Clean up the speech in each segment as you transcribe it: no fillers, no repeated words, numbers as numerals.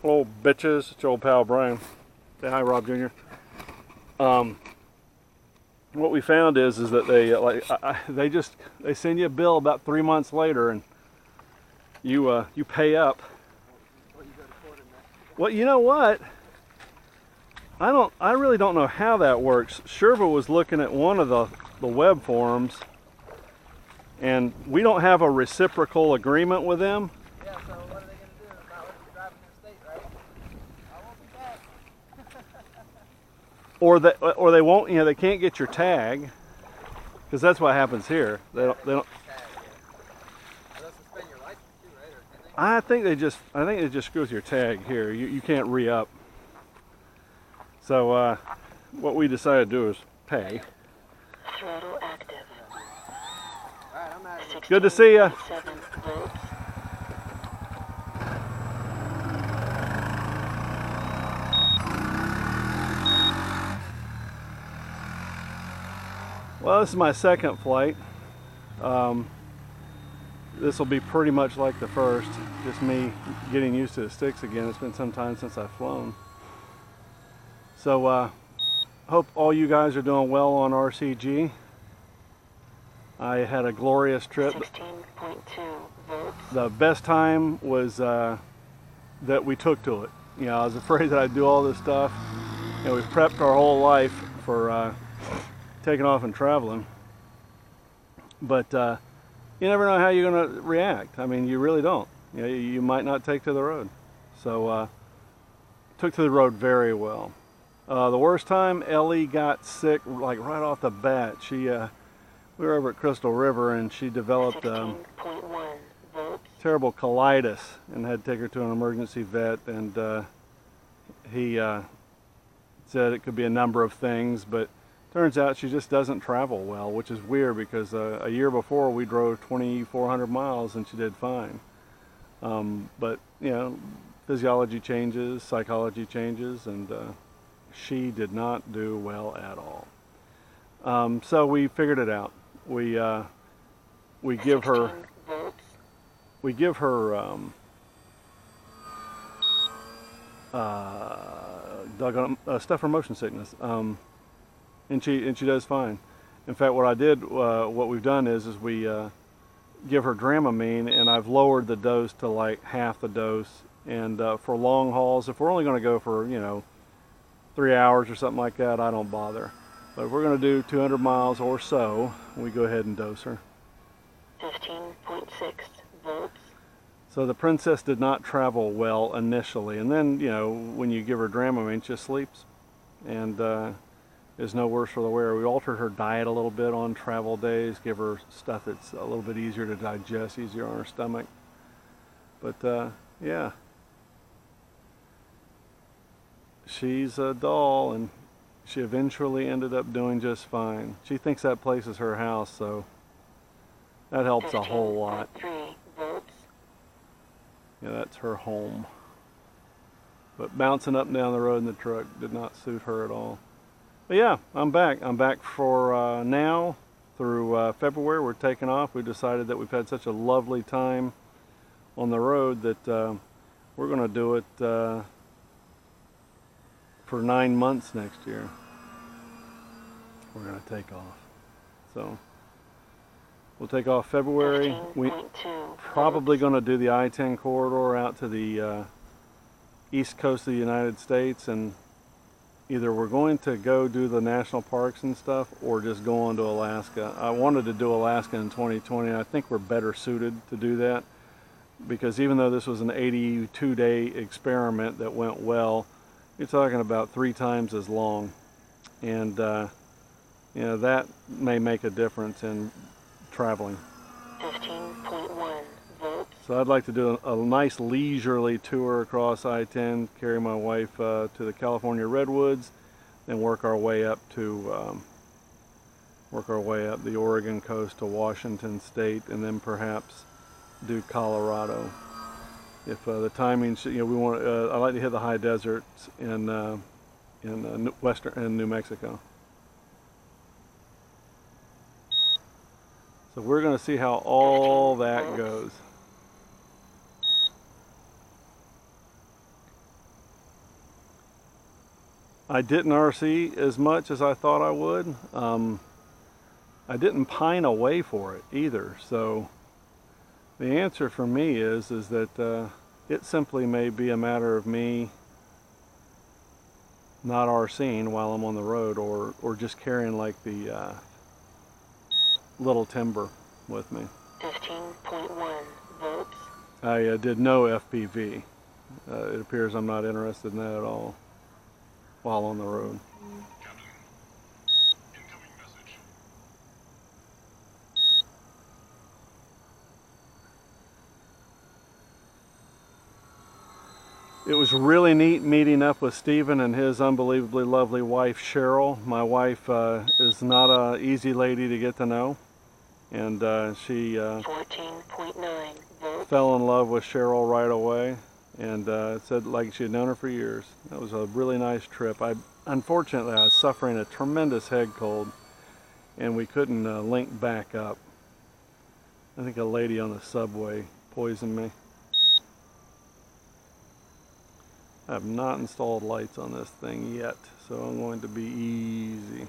Hello, bitches. It's your old pal Brian. Say hi, Rob Jr. What we found is that they send you a bill about 3 months later, and you pay up. Well, you know what? I really don't know how that works. Sherva was looking at one of the web forums, and we don't have a reciprocal agreement with them. Yeah, so what are they going to do? Not let you drive in their state, right? I won't be back. Or they won't, they can't get your tag, because that's what happens here. They don't. Tag, yeah. They'll suspend your license too, right? Or can they? I think it just screws your tag here. You can't re-up. So what we decided to do is pay. Throttle active. Alright, I'm out of here. Good to see you. 7 volts. Well, this is my second flight. This will be pretty much like the first, just me getting used to the sticks again. It's been some time since I've flown. So hope all you guys are doing well on RCG. I had a glorious trip. 16.2 volts. The best time was that we took to it. I was afraid that I'd do all this stuff. We prepped our whole life for taking off and traveling. But you never know how you're going to react. I mean, you really don't. You might not take to the road. So took to the road very well. The worst time, Ellie got sick like right off the bat. We were over at Crystal River, and she developed 16.1 volts. terrible colitis and had to take her to an emergency vet, and he said it could be a number of things, but turns out she just doesn't travel well, which is weird because a year before we drove 2,400 miles and she did fine. But physiology changes, psychology changes, and she did not do well at all. So we figured it out. We give her 16 volts. we give her stuff for motion sickness, and she does fine. In fact, what we've done is we give her Dramamine, and I've lowered the dose to like half the dose. And for long hauls, if we're only going to go for 3 hours or something like that, I don't bother. But if we're going to do 200 miles or so, we go ahead and dose her. 15.6 volts. So the princess did not travel well initially, and then when you give her Dramamine, she just sleeps, and is no worse for the wear. We altered her diet a little bit on travel days, give her stuff that's a little bit easier to digest, easier on her stomach. But yeah, she's a doll, and she eventually ended up doing just fine. She thinks that place is her house, so that helps a whole lot. 15.3 volts. Yeah, that's her home. But bouncing up and down the road in the truck did not suit her at all. But yeah, I'm back. I'm back for now through February. We're taking off. We decided that we've had such a lovely time on the road that we're going to do it for 9 months next year. We're going to take off. So we'll take off February. We 15.2 probably volts. going to do the I-10 corridor out to the east coast of the United States, and either we're going to go do the national parks and stuff or just go on to Alaska. I wanted to do Alaska in 2020. I think we're better suited to do that because even though this was an 82-day experiment that went well, you're talking about 3 times as long, and that may make a difference in traveling. 15.1 volts. So I'd like to do a nice leisurely tour across I-10, carry my wife to the California Redwoods, then work our way up the Oregon coast to Washington State, and then perhaps do Colorado. If the timing, we want. I like to hit the high deserts in New Mexico. So we're going to see how all that goes. I didn't RC as much as I thought I would. I didn't pine away for it either. So the answer for me is that it simply may be a matter of me not RCing while I'm on the road, or just carrying like the little timber with me. 15.1 volts. I did no FPV. It appears I'm not interested in that at all while on the road. It was really neat meeting up with Stephen and his unbelievably lovely wife Cheryl. My wife is not an easy lady to get to know, and she 14.9 volts. fell in love with Cheryl right away, and said like she had known her for years. That was a really nice trip. Unfortunately, I was suffering a tremendous head cold, and we couldn't link back up. I think a lady on the subway poisoned me. I have not installed lights on this thing yet, so I'm going to be easy.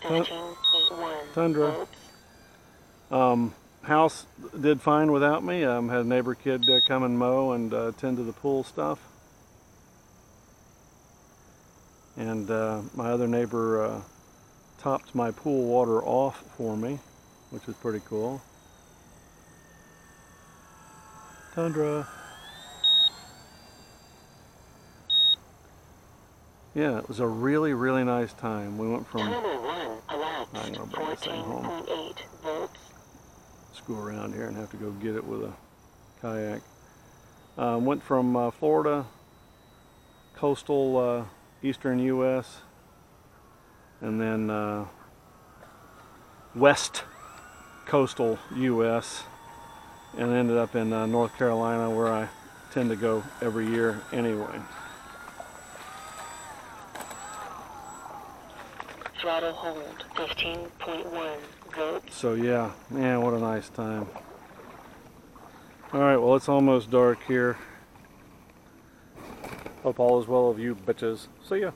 15.1 Tundra. volts. House did fine without me. Had a neighbor kid come and mow and tend to the pool stuff. And my other neighbor topped my pool water off for me, which is pretty cool. Tundra. Yeah, it was a really, really nice time. We went from... Timer 1 elapsed. I'm gonna bring this thing home. 14.8 volts. Screw around here and have to go get it with a kayak. Went from Florida, coastal eastern U.S., and then west coastal U.S., and ended up in North Carolina, where I tend to go every year anyway. Throttle hold. 15.1 volts. So yeah, man, what a nice time. Alright, well, it's almost dark here. Hope all is well with you bitches. See ya.